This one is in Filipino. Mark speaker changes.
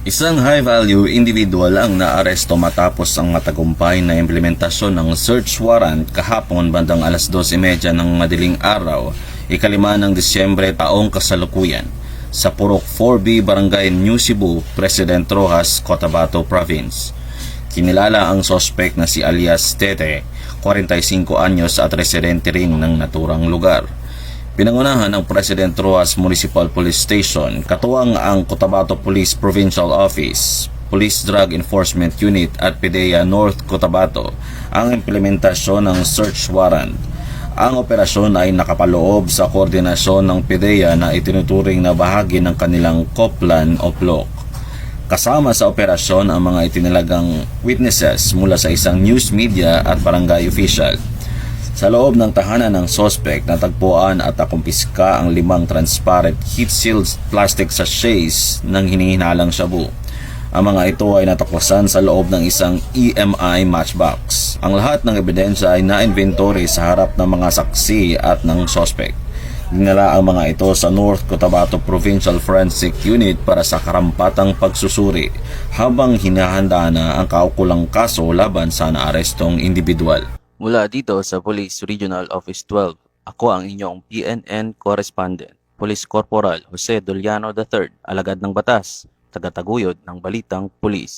Speaker 1: Isang high-value individual ang naaresto matapos ang matagumpay na implementasyon ng search warrant kahapon bandang alas 12:30 ng madaling araw, ikalima ng Disyembre taong kasalukuyan, sa Purok 4B, Barangay New Cebu, President Roxas, Cotabato Province. Kinilala ang sospek na si alias Tete, 45 anyos at residente rin ng naturang lugar. Pinangunahan ng President Roxas Municipal Police Station, katuwang ang Cotabato Police Provincial Office, Police Drug Enforcement Unit at PDEA North Cotabato ang implementasyon ng search warrant. Ang operasyon ay nakapaloob sa koordinasyon ng PDEA na itinuturing na bahagi ng kanilang COPLAN o PLOC. Kasama sa operasyon ang mga itinilagang witnesses mula sa isang news media at barangay official. Sa loob ng tahanan ng sospek, natagpuan at nakumpiska ang 5 transparent heat-sealed plastic sachets ng hinihinalang shabu. Ang mga ito ay natuklasan sa loob ng isang EMI matchbox. Ang lahat ng ebidensya ay na-inventory sa harap ng mga saksi at ng sospek. Dinala ang mga ito sa North Cotabato Provincial Forensic Unit para sa karampatang pagsusuri habang hinahanda na ang kaukulang kaso laban sa naarestong individual.
Speaker 2: Mula dito sa Police Regional Office 12, ako ang inyong PNN Correspondent, Police Corporal Jose Doliano III, alagad ng batas, tagataguyod ng Balitang Pulis.